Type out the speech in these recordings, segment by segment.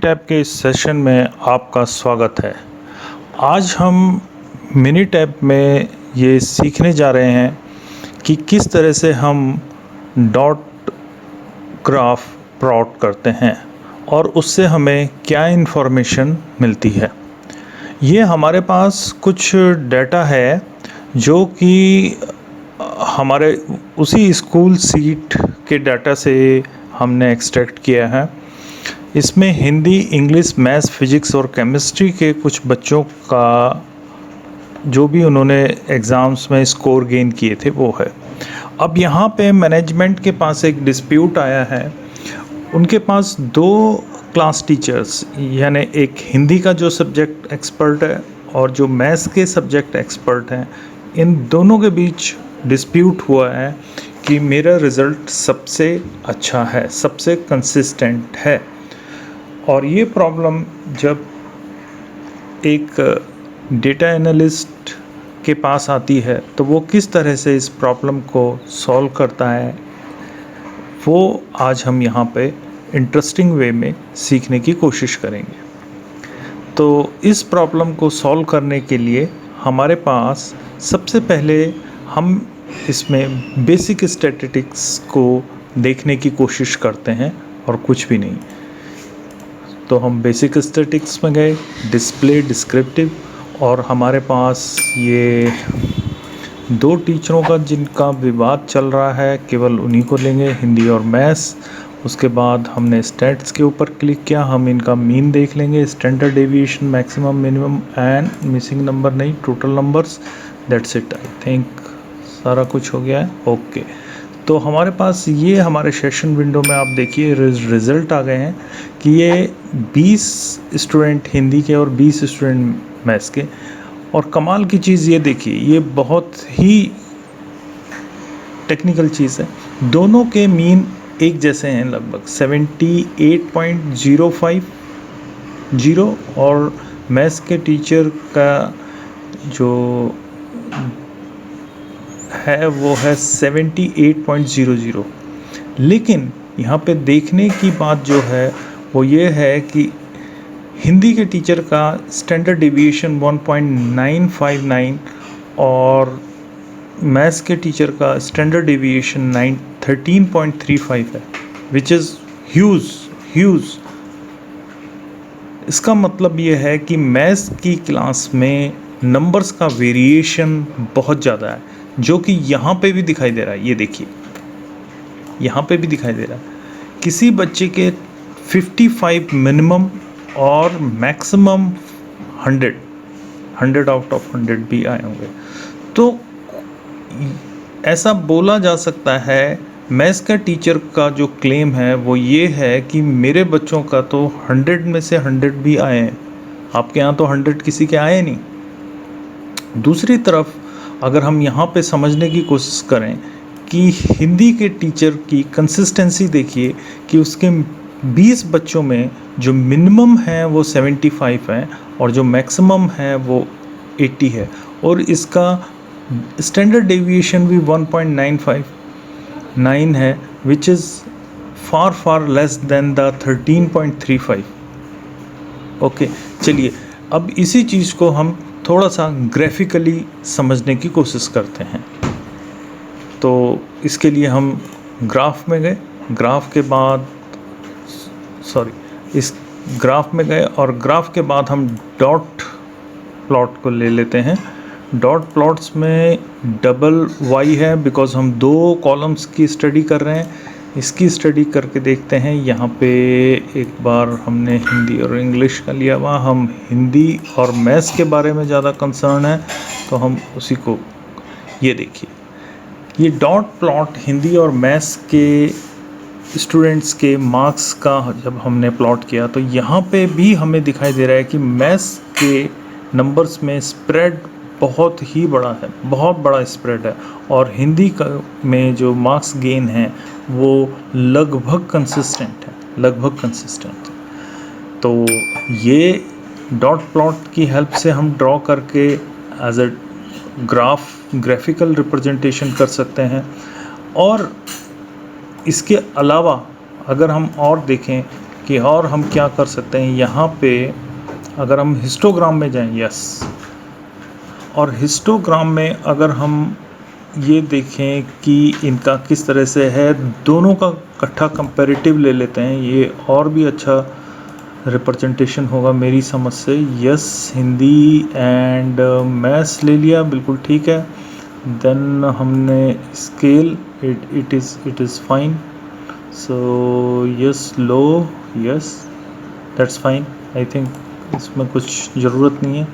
Tab के इस session में आपका स्वागत है। आज हम मिनी टैब में ये सीखने जा रहे हैं कि किस तरह से हम डॉट ग्राफ प्लॉट करते हैं और उससे हमें क्या इन्फॉर्मेशन मिलती है। ये हमारे पास कुछ डाटा है जो कि हमारे उसी स्कूल सीट के डाटा से हमने एक्सट्रैक्ट किया है। इसमें हिंदी, इंग्लिश, मैथ्स, फिजिक्स और केमिस्ट्री के कुछ बच्चों का जो भी उन्होंने एग्ज़ाम्स में स्कोर गेन किए थे वो है। अब यहाँ पे मैनेजमेंट के पास एक डिस्प्यूट आया है। उनके पास दो क्लास टीचर्स, यानी एक हिंदी का जो सब्जेक्ट एक्सपर्ट है और जो मैथ्स के सब्जेक्ट एक्सपर्ट हैं, इन दोनों के बीच डिस्प्यूट हुआ है कि मेरा रिज़ल्ट सबसे अच्छा है, सबसे कंसिस्टेंट है। और ये प्रॉब्लम जब एक डेटा एनालिस्ट के पास आती है तो वो किस तरह से इस प्रॉब्लम को सॉल्व करता है, वो आज हम यहाँ पे इंटरेस्टिंग वे में सीखने की कोशिश करेंगे। तो इस प्रॉब्लम को सॉल्व करने के लिए हमारे पास सबसे पहले हम इसमें बेसिक स्टैटिस्टिक्स को देखने की कोशिश करते हैं और कुछ भी नहीं। तो हम बेसिक स्टैटिस्टिक्स में गए, डिस्प्ले, डिस्क्रिप्टिव, और हमारे पास ये दो टीचरों का जिनका विवाद चल रहा है, केवल उन्हीं को लेंगे, हिंदी और मैथ्स। उसके बाद हमने स्टैट्स के ऊपर क्लिक किया, हम इनका मीन देख लेंगे, standard deviation, maximum, minimum and missing number नहीं, total numbers. That's it. I think सारा कुछ हो गया है। ओके, तो हमारे पास ये हमारे सेशन विंडो में आप देखिए रिज़ल्ट आ गए हैं कि ये 20 स्टूडेंट हिंदी के और 20 स्टूडेंट मैथ्स के। और कमाल की चीज़ ये देखिए, ये बहुत ही टेक्निकल चीज़ है, दोनों के मीन एक जैसे हैं, लगभग 78.050 और मैथ्स के टीचर का जो है वो है 78.00। लेकिन यहाँ पे देखने की बात जो है वो ये है कि हिंदी के टीचर का स्टैंडर्ड डेविएशन 1.959 और मैथ्स के टीचर का स्टैंडर्ड डेविएशन 13.35 है, विच इज़ ह्यूज। इसका मतलब ये है कि मैथ्स की क्लास में नंबर्स का वेरिएशन बहुत ज़्यादा है, जो कि यहाँ पे भी दिखाई दे रहा है। ये देखिए, यहाँ पे भी दिखाई दे रहा है। किसी बच्चे के 55 मिनिमम और मैक्सिमम 100 आउट ऑफ 100 भी आए होंगे। तो ऐसा बोला जा सकता है, मैथ्स का टीचर का जो क्लेम है वो ये है कि मेरे बच्चों का तो 100 में से 100 भी आए हैं, आपके यहाँ तो 100 किसी के आए नहीं। दूसरी तरफ अगर हम यहाँ पे समझने की कोशिश करें कि हिंदी के टीचर की कंसिस्टेंसी देखिए कि उसके 20 बच्चों में जो मिनिमम है वो 75 है और जो मैक्सिमम है वो 80 है, और इसका स्टैंडर्ड डेविएशन भी 1.959 है, which is far less than the 13.35। Okay, चलिए अब इसी चीज़ को हम थोड़ा सा ग्राफिकली समझने की कोशिश करते हैं। तो इसके लिए हम ग्राफ में गए, इस ग्राफ में गए और ग्राफ के बाद हम डॉट प्लॉट को ले लेते हैं। डॉट प्लॉट्स में डबल वाई है बिकॉज हम दो कॉलम्स की स्टडी कर रहे हैं। इसकी स्टडी करके देखते हैं। यहाँ पे एक बार हमने हिंदी और इंग्लिश का लिया हुआ, हम हिंदी और मैथ्स के बारे में ज़्यादा कंसर्न है तो हम उसी को, ये देखिए, ये डॉट प्लॉट हिंदी और मैथ्स के स्टूडेंट्स के मार्क्स का जब हमने प्लॉट किया तो यहाँ पे भी हमें दिखाई दे रहा है कि मैथ्स के नंबर्स में स्प्रेड बहुत ही बड़ा है, बहुत बड़ा स्प्रेड है, और हिंदी का में जो मार्क्स गेन है वो लगभग कंसिस्टेंट है। तो ये डॉट प्लॉट की हेल्प से हम ड्रॉ करके एज अ ग्राफिकल रिप्रेजेंटेशन कर सकते हैं। और इसके अलावा अगर हम और देखें कि और हम क्या कर सकते हैं। यहाँ पे अगर हम हिस्टोग्राम में जाएं, यस, और हिस्टोग्राम में अगर हम ये देखें कि इनका किस तरह से है, दोनों का इकट्ठा कंपैरेटिव ले लेते हैं, ये और भी अच्छा रिप्रेजेंटेशन होगा मेरी समझ से। यस, हिंदी एंड मैथ्स ले लिया, बिल्कुल ठीक है। देन हमने scale, it is fine. So yes, low, yes, that's fine. I think इसमें कुछ ज़रूरत नहीं है।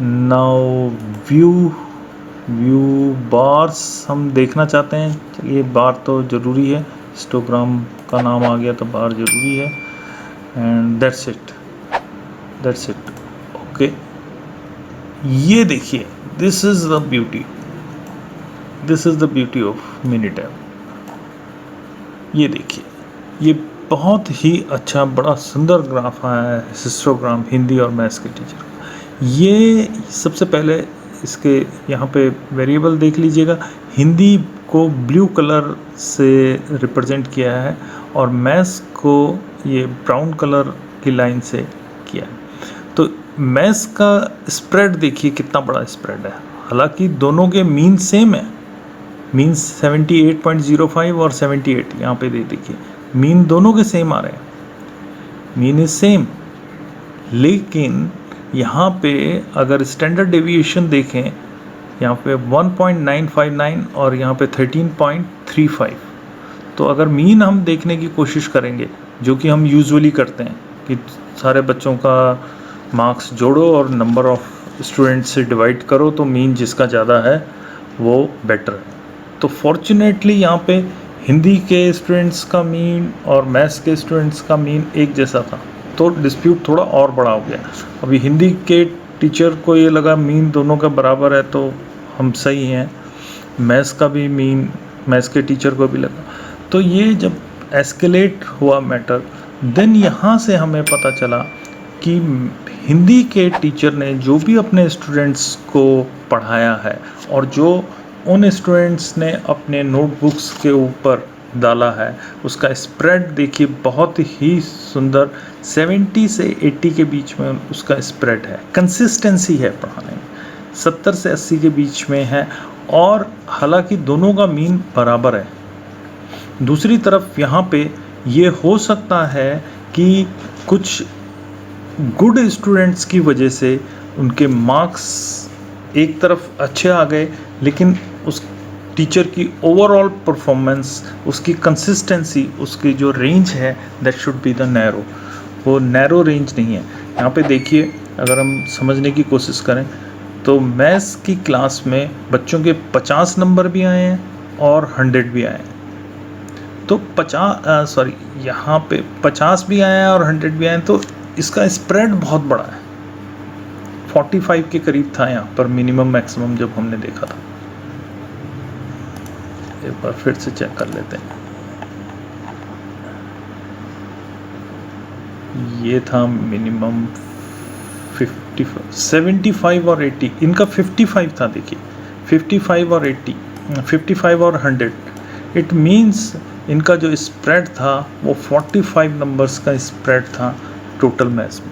नाउ व्यू बार्स हम देखना चाहते हैं, चलिए बार तो ज़रूरी है, हिस्टोग्राम का नाम आ गया तो बार ज़रूरी है। And that's it, okay. ये देखिए, this is the beauty of Minitab. ये देखिए, ये बहुत ही अच्छा बड़ा सुंदर ग्राफ आया है, हिस्टोग्राम हिंदी और मैथ्स के टीचर का। ये सबसे पहले इसके यहाँ पे वेरिएबल देख लीजिएगा, हिंदी को ब्लू कलर से रिप्रेजेंट किया है और मैथ्स को ये ब्राउन कलर की लाइन से किया है। तो मैथ्स का स्प्रेड देखिए कितना बड़ा स्प्रेड है, हालांकि दोनों के मीन सेम है, मीन 78.05 और 78, यहाँ पे देखिए मीन दोनों के सेम आ रहे हैं, मीन इज सेम। लेकिन यहाँ पे अगर स्टैंडर्ड डेविएशन देखें, यहाँ पे 1.959 और यहाँ पे 13.35। तो अगर मीन हम देखने की कोशिश करेंगे, जो कि हम यूजुअली करते हैं कि सारे बच्चों का मार्क्स जोड़ो और नंबर ऑफ स्टूडेंट्स से डिवाइड करो, तो मीन जिसका ज़्यादा है वो बेटर है। तो फॉर्चुनेटली यहाँ पे हिंदी के स्टूडेंट्स का मीन और मैथ्स के स्टूडेंट्स का मीन एक जैसा था, तो डिस्प्यूट थोड़ा और बड़ा हो गया। अभी हिंदी के टीचर को ये लगा मीन दोनों का बराबर है तो हम सही हैं, मैथ्स का भी मीन मैथ्स के टीचर को भी लगा। तो ये जब एस्केलेट हुआ मैटर, देन यहाँ से हमें पता चला कि हिंदी के टीचर ने जो भी अपने स्टूडेंट्स को पढ़ाया है और जो उन स्टूडेंट्स ने अपने नोटबुक्स के ऊपर डाला है, उसका स्प्रेड देखिए बहुत ही सुंदर, 70 से 80 के बीच में उसका स्प्रेड है। कंसिस्टेंसी है पढ़ाने में, 70 से 80 के बीच में है, और हालांकि दोनों का मीन बराबर है। दूसरी तरफ यहाँ पे ये हो सकता है कि कुछ गुड स्टूडेंट्स की वजह से उनके मार्क्स एक तरफ अच्छे आ गए, लेकिन उस टीचर की ओवरऑल परफॉर्मेंस, उसकी कंसिस्टेंसी, उसकी जो रेंज है, that should be the narrow, वो नैरो रेंज नहीं है। यहाँ पे देखिए, अगर हम समझने की कोशिश करें तो मैथ्स की क्लास में बच्चों के 50 नंबर भी आए हैं और 100 भी आए हैं। तो 50 भी आए हैं और 100 भी आए हैं, तो इसका स्प्रेड बहुत बड़ा है। 45 के करीब था यहाँ पर मिनिमम मैक्सिमम जब हमने देखा था। एक बार फिर से चेक कर लेते हैं। ये था मिनिमम 75 और 80, इनका 55 था। देखिए 55 और 80, 55 और 100, इट मीन्स इनका जो स्प्रेड था वो 45 नंबर्स का स्प्रेड था टोटल मैथ्स में।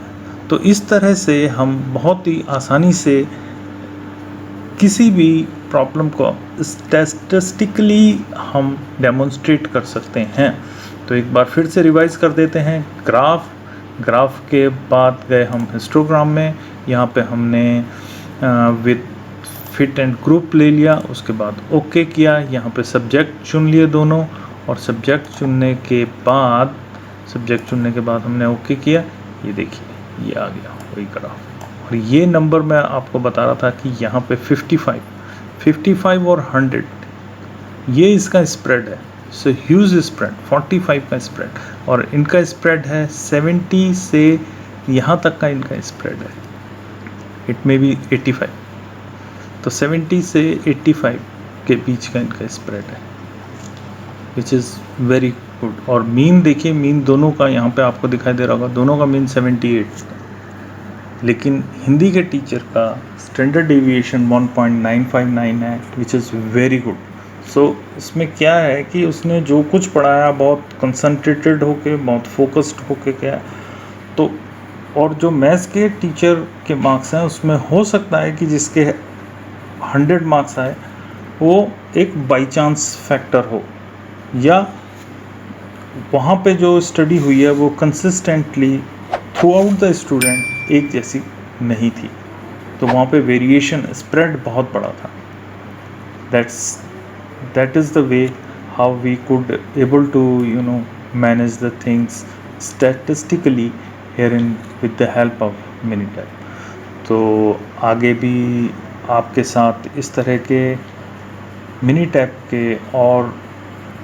तो इस तरह से हम बहुत ही आसानी से किसी भी प्रॉब्लम को स्टैटिस्टिकली हम डेमोन्स्ट्रेट कर सकते हैं। तो एक बार फिर से रिवाइज कर देते हैं। ग्राफ के बाद गए हम हिस्टोग्राम में, यहाँ पे हमने विद फिट एंड ग्रुप ले लिया, उसके बाद ओके किया, यहाँ पे सब्जेक्ट चुन लिए दोनों, और सब्जेक्ट चुनने के बाद हमने ओके किया। ये देखिए ये आ गया वही ग्राफ, और ये नंबर मैं आपको बता रहा था कि यहाँ पे 55 और 100 ये इसका स्प्रेड है। सो ह्यूज स्प्रेड, 45 का स्प्रेड, और इनका स्प्रेड है 70 से यहाँ तक का इनका स्प्रेड है, इट मे बी 85। तो 70 से 85 के बीच का इनका स्प्रेड है, विच इज़ वेरी गुड। और मीन देखिए, मीन दोनों का यहाँ पे आपको दिखाई दे रहा होगा, दोनों का मीन 78, लेकिन हिंदी के टीचर का स्टैंडर्ड डेविएशन 1.959 है, विच इज़ वेरी गुड। इसमें क्या है कि उसने जो कुछ पढ़ाया बहुत कंसंट्रेटेड होके, बहुत फोकस्ड होके किया। तो और जो मैथ्स के टीचर के मार्क्स हैं उसमें हो सकता है कि जिसके 100 मार्क्स आए वो एक बाई चांस फैक्टर हो, या वहाँ पे जो स्टडी हुई है वो consistently through out the student एक जैसी नहीं थी, तो वहाँ पे वेरिएशन स्प्रेड बहुत बड़ा था। that is the way how we could able to manage the things statistically herein with the help of Minitab। तो आगे भी आपके साथ इस तरह के Minitab के और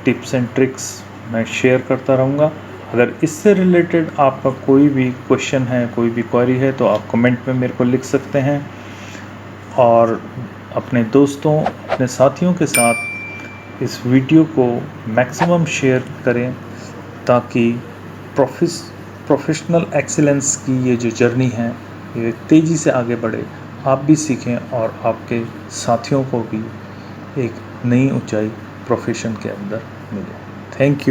टिप्स एंड ट्रिक्स मैं शेयर करता रहूँगा। अगर इससे रिलेटेड आपका कोई भी क्वेश्चन है, कोई भी क्वेरी है, तो आप कमेंट में मेरे को लिख सकते हैं, और अपने दोस्तों, अपने साथियों के साथ इस वीडियो को मैक्सिमम शेयर करें, ताकि प्रोफेशनल एक्सीलेंस की ये जो जर्नी है ये तेज़ी से आगे बढ़े, आप भी सीखें और आपके साथियों को भी एक नई ऊंचाई प्रोफेशन के अंदर मिले। Thank you.